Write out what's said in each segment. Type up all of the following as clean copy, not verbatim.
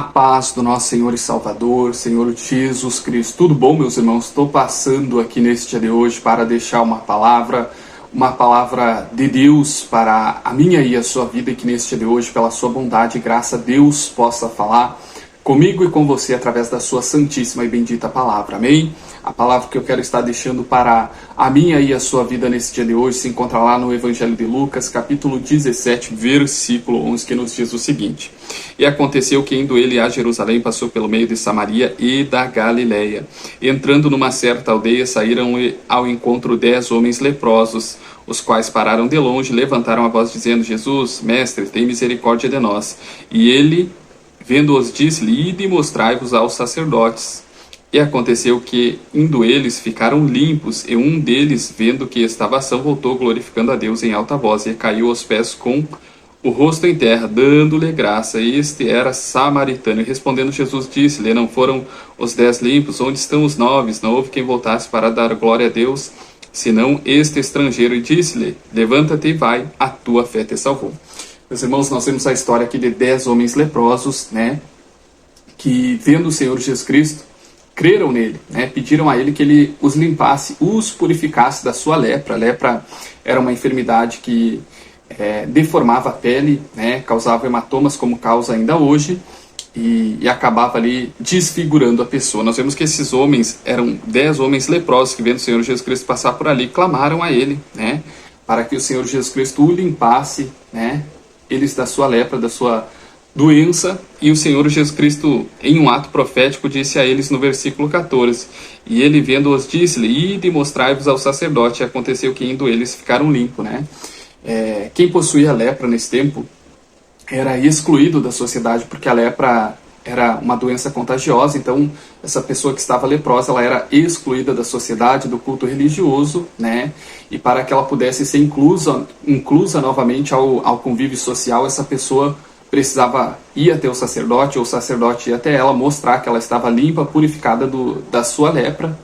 A paz do nosso Senhor e Salvador, Senhor Jesus Cristo. Tudo bom, meus irmãos? Estou passando aqui neste dia de hoje para deixar uma palavra de Deus para a minha e a sua vida, e que neste dia de hoje, pela sua bondade e graça, Deus possa falar comigo e com você através da sua santíssima e bendita palavra. Amém? A palavra que eu quero estar deixando para a minha e a sua vida nesse dia de hoje se encontra lá no Evangelho de Lucas, capítulo 17, versículo 11, que nos diz o seguinte: E aconteceu que, indo ele a Jerusalém, passou pelo meio de Samaria e da Galileia. Entrando numa certa aldeia, saíram ao encontro 10 homens leprosos, os quais pararam de longe, levantaram a voz dizendo: Jesus, mestre, tem misericórdia de nós. E ele, vendo-os, disse-lhe: Ide e mostrai-vos aos sacerdotes. E aconteceu que, indo eles, ficaram limpos, e um deles, vendo que estava são, voltou glorificando a Deus em alta voz, e caiu aos pés com o rosto em terra, dando-lhe graça. E este era samaritano. E respondendo Jesus, disse-lhe: Não foram os 10 limpos? Onde estão os 9? Não houve quem voltasse para dar glória a Deus, senão este estrangeiro. E disse-lhe: Levanta-te e vai, a tua fé te salvou. Meus irmãos, nós temos a história aqui de 10 homens leprosos, que, vendo o Senhor Jesus Cristo, creram nele, pediram a ele que ele os limpasse, os purificasse da sua lepra. A lepra era uma enfermidade que deformava a pele, causava hematomas, como causa ainda hoje, e acabava ali desfigurando a pessoa. Nós vemos que esses homens eram 10 homens leprosos que, vendo o Senhor Jesus Cristo passar por ali, clamaram a ele, para que o Senhor Jesus Cristo o limpasse, eles da sua lepra, da sua doença. E o Senhor Jesus Cristo, em um ato profético, disse a eles no versículo 14: E ele, vendo-os, disse-lhe: Ide e mostrai-vos ao sacerdote. E aconteceu que, indo eles, ficaram limpos. Quem possuía a lepra nesse tempo era excluído da sociedade, porque a lepra era uma doença contagiosa. Então essa pessoa que estava leprosa, ela era excluída da sociedade, do culto religioso, e para que ela pudesse ser inclusa novamente ao convívio social, essa pessoa precisava ir até o sacerdote, ou o sacerdote ia até ela, mostrar que ela estava limpa, purificada da sua lepra,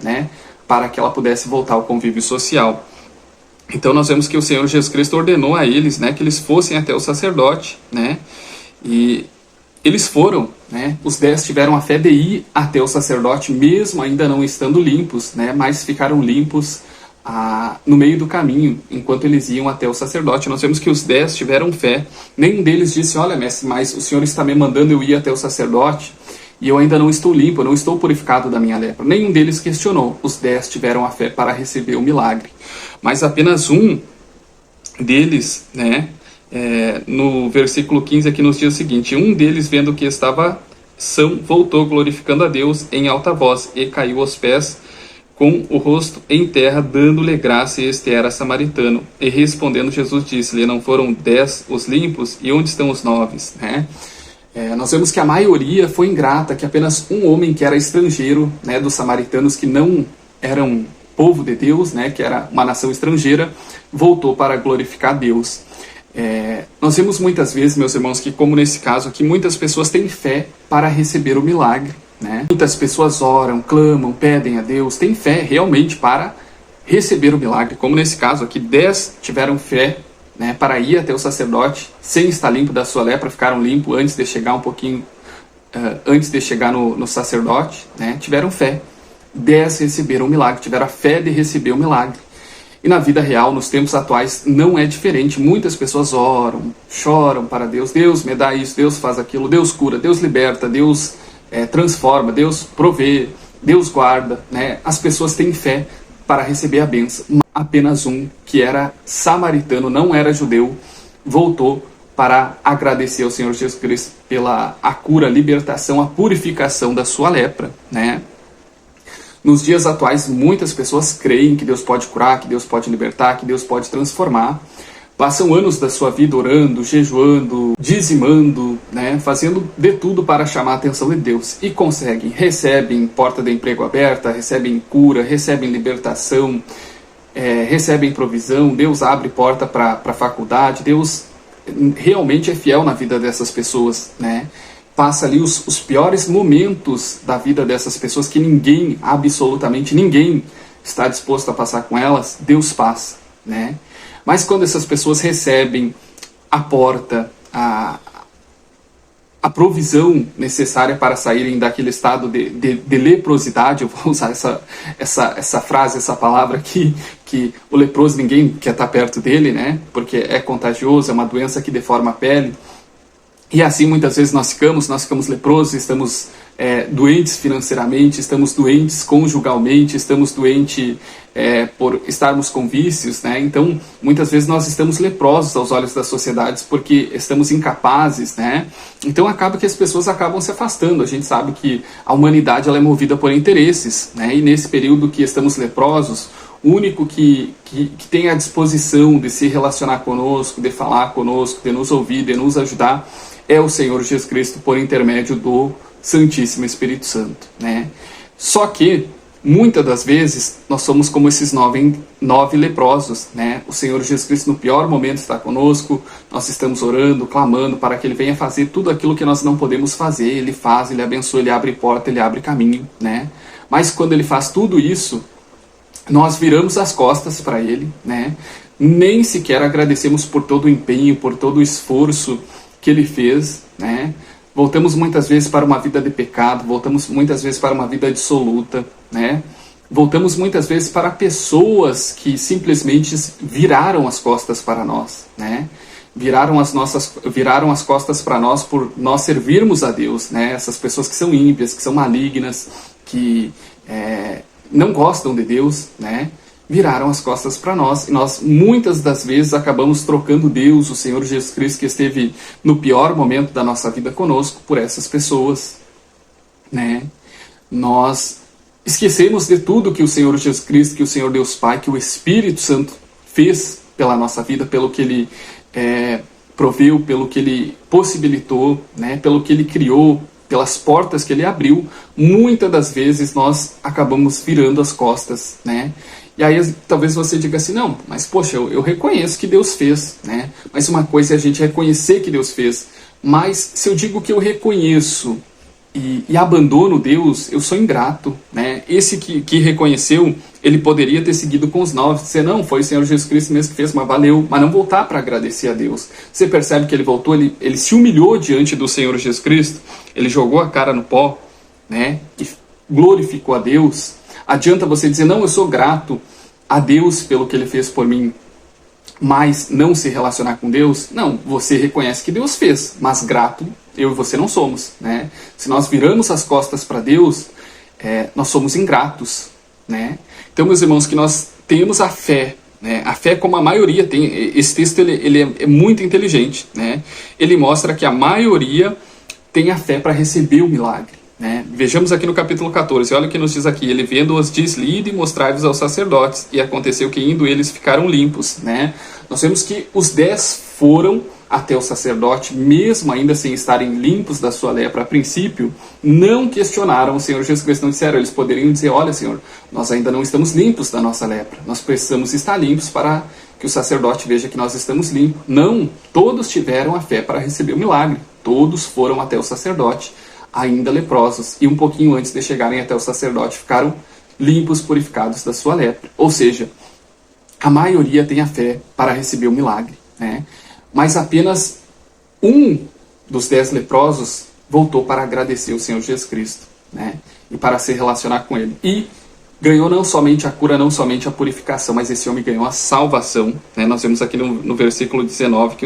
para que ela pudesse voltar ao convívio social. Então nós vemos que o Senhor Jesus Cristo ordenou a eles, que eles fossem até o sacerdote, e eles foram, os 10 tiveram a fé de ir até o sacerdote, mesmo ainda não estando limpos, mas ficaram limpos no meio do caminho, enquanto eles iam até o sacerdote. Nós vemos que os 10 tiveram fé. Nenhum deles disse: Olha, mestre, mas o Senhor está me mandando eu ir até o sacerdote, e eu ainda não estou limpo, eu não estou purificado da minha lepra. Nenhum deles questionou. Os 10 tiveram a fé para receber o milagre. Mas apenas um deles, no versículo 15 aqui nos diz o seguinte: Um deles, vendo que estava são, voltou glorificando a Deus em alta voz, e caiu aos pés com o rosto em terra, dando-lhe graça. E este era samaritano. E respondendo Jesus, disse-lhe: Não foram 10 os limpos? E onde estão os 9? Nós vemos que a maioria foi ingrata, que apenas um homem que era estrangeiro, dos samaritanos, que não eram povo de Deus, que era uma nação estrangeira, voltou para glorificar a Deus. Nós vemos muitas vezes, meus irmãos, que, como nesse caso aqui, muitas pessoas têm fé para receber o milagre. Muitas pessoas oram, clamam, pedem a Deus, têm fé realmente para receber o milagre. Como nesse caso aqui, 10 tiveram fé para ir até o sacerdote, sem estar limpo da sua lepra, ficaram limpos antes de chegar antes de chegar no sacerdote, tiveram fé. 10 receberam o milagre, tiveram a fé de receber o milagre. E na vida real, nos tempos atuais, não é diferente. Muitas pessoas oram, choram para Deus: Deus me dá isso, Deus faz aquilo, Deus cura, Deus liberta, Deus transforma, Deus provê, Deus guarda. As pessoas têm fé para receber a bênção. Apenas um, que era samaritano, não era judeu, voltou para agradecer ao Senhor Jesus Cristo pela a cura, a libertação, a purificação da sua lepra. Nos dias atuais, muitas pessoas creem que Deus pode curar, que Deus pode libertar, que Deus pode transformar. Passam anos da sua vida orando, jejuando, dizimando, fazendo de tudo para chamar a atenção de Deus. E conseguem, recebem porta de emprego aberta, recebem cura, recebem libertação, recebem provisão. Deus abre porta para a faculdade. Deus realmente é fiel na vida dessas pessoas. Passa ali os piores momentos da vida dessas pessoas, que ninguém, absolutamente ninguém, está disposto a passar com elas. Deus passa, Mas quando essas pessoas recebem a porta, a provisão necessária para saírem daquele estado de leprosidade. Eu vou usar essa frase, essa palavra aqui, que o leproso ninguém quer estar perto dele, né? Porque é contagioso, é uma doença que deforma a pele. E assim muitas vezes nós ficamos leprosos, estamos doentes financeiramente, estamos doentes conjugalmente, estamos doentes por estarmos com vícios, né? Então muitas vezes nós estamos leprosos aos olhos das sociedades porque estamos incapazes, né? Então acaba que as pessoas acabam se afastando. A gente sabe que a humanidade ela é movida por interesses, né? E nesse período que estamos leprosos, o único que tem a disposição de se relacionar conosco, de falar conosco, de nos ouvir, de nos ajudar, é o Senhor Jesus Cristo por intermédio do Santíssimo Espírito Santo, né? Só que, muitas das vezes, nós somos como esses nove leprosos, né? O Senhor Jesus Cristo no pior momento está conosco, nós estamos orando, clamando para que Ele venha fazer tudo aquilo que nós não podemos fazer. Ele faz, Ele abençoa, Ele abre porta, Ele abre caminho, né? Mas quando Ele faz tudo isso, nós viramos as costas para Ele, né? Nem sequer agradecemos por todo o empenho, por todo o esforço que Ele fez, né? Voltamos muitas vezes para uma vida de pecado, voltamos muitas vezes para uma vida dissoluta, né? Voltamos muitas vezes para pessoas que simplesmente viraram as costas para nós, né? Viraram as costas para nós por nós servirmos a Deus, né? Essas pessoas que são ímpias, que são malignas, que não gostam de Deus, né? Viraram as costas para nós, e nós muitas das vezes acabamos trocando Deus, o Senhor Jesus Cristo, que esteve no pior momento da nossa vida conosco, por essas pessoas, né? Nós esquecemos de tudo que o Senhor Jesus Cristo, que o Senhor Deus Pai, que o Espírito Santo fez pela nossa vida, pelo que Ele proveu, pelo que Ele possibilitou, né? Pelo que Ele criou, pelas portas que Ele abriu. Muitas das vezes nós acabamos virando as costas, né? E aí talvez você diga assim, não, mas poxa, eu reconheço que Deus fez, né? Mas uma coisa é a gente reconhecer que Deus fez. Mas se eu digo que eu reconheço e abandono Deus, eu sou ingrato, né? Esse que reconheceu, ele poderia ter seguido com os 9, dizer, não, foi o Senhor Jesus Cristo mesmo que fez, mas valeu, mas não voltar para agradecer a Deus. Você percebe que ele voltou, ele se humilhou diante do Senhor Jesus Cristo, ele jogou a cara no pó, né? E glorificou a Deus. Adianta você dizer, não, eu sou grato a Deus pelo que Ele fez por mim, mas não se relacionar com Deus? Não, você reconhece que Deus fez, mas grato eu e você não somos, né? Se nós viramos as costas para Deus, nós somos ingratos, né? Então, meus irmãos, que nós temos a fé, né? A fé, como a maioria tem, esse texto ele é muito inteligente, né? Ele mostra que a maioria tem a fé para receber o milagre, né? Vejamos aqui no capítulo 14, olha o que nos diz aqui. Ele vendo-os diz, ide e mostrai-vos aos sacerdotes, e aconteceu que indo eles ficaram limpos, né? Nós vemos que os 10 foram até o sacerdote, mesmo ainda sem estarem limpos da sua lepra a princípio, não questionaram o Senhor Jesus Cristo, não disseram. Eles poderiam dizer, olha Senhor, nós ainda não estamos limpos da nossa lepra, nós precisamos estar limpos para que o sacerdote veja que nós estamos limpos. Não, todos tiveram a fé para receber o milagre, todos foram até o sacerdote, ainda leprosos, e um pouquinho antes de chegarem até o sacerdote, ficaram limpos, purificados da sua lepra. Ou seja, a maioria tem a fé para receber o milagre, né? Mas apenas um dos 10 leprosos voltou para agradecer o Senhor Jesus Cristo, né? E para se relacionar com Ele. E ganhou não somente a cura, não somente a purificação, mas esse homem ganhou a salvação, né? Nós vemos aqui no versículo 19,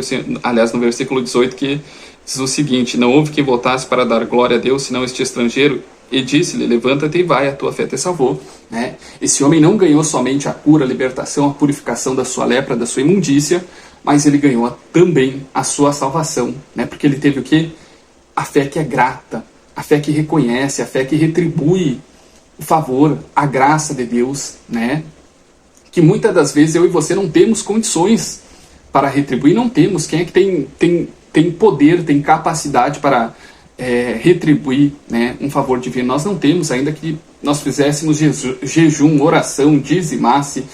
aliás, no versículo 18, que diz o seguinte: não houve quem voltasse para dar glória a Deus, senão este estrangeiro, e disse-lhe, levanta-te e vai, a tua fé te salvou, né? Esse homem não ganhou somente a cura, a libertação, a purificação da sua lepra, da sua imundícia, mas ele ganhou também a sua salvação, né? Porque ele teve o quê? A fé que é grata, a fé que reconhece, a fé que retribui o favor, a graça de Deus, né? Que muitas das vezes eu e você não temos condições para retribuir, não temos. Quem é que tem poder, tem capacidade para retribuir, né, um favor divino? Nós não temos, ainda que nós fizéssemos jejum, oração, dizimasse,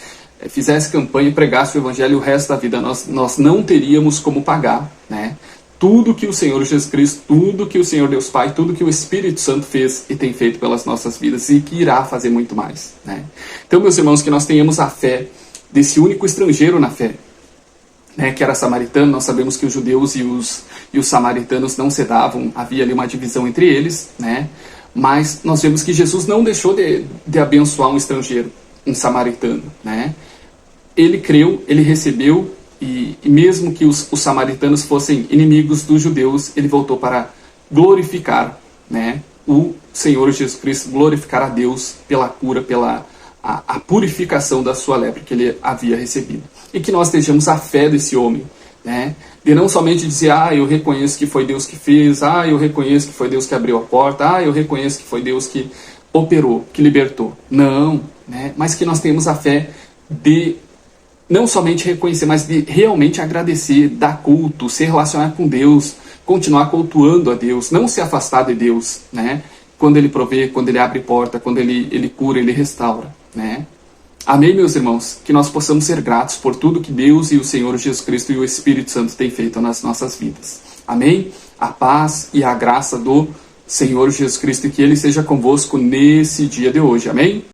fizesse campanha, pregasse o Evangelho o resto da vida, nós não teríamos como pagar, né? Tudo que o Senhor Jesus Cristo, tudo que o Senhor Deus Pai, tudo que o Espírito Santo fez e tem feito pelas nossas vidas e que irá fazer muito mais, né? Então, meus irmãos, que nós tenhamos a fé desse único estrangeiro na fé, né, que era samaritano. Nós sabemos que os judeus e os samaritanos não se davam, havia ali uma divisão entre eles, né? Mas nós vemos que Jesus não deixou de abençoar um estrangeiro, um samaritano, né? Ele creu, ele recebeu, e mesmo que os samaritanos fossem inimigos dos judeus, ele voltou para glorificar, né, o Senhor Jesus Cristo, glorificar a Deus pela cura, pela a purificação da sua lepra que ele havia recebido. E que nós estejamos a fé desse homem, né, de não somente dizer, eu reconheço que foi Deus que fez, eu reconheço que foi Deus que abriu a porta, eu reconheço que foi Deus que operou, que libertou. Não, né, mas que nós tenhamos a fé de não somente reconhecer, mas de realmente agradecer, dar culto, se relacionar com Deus, continuar cultuando a Deus, não se afastar de Deus, né? Quando Ele provê, quando Ele abre porta, quando Ele cura, Ele restaura, né? Amém, meus irmãos? Que nós possamos ser gratos por tudo que Deus e o Senhor Jesus Cristo e o Espírito Santo têm feito nas nossas vidas. Amém? A paz e a graça do Senhor Jesus Cristo e que Ele seja convosco nesse dia de hoje. Amém?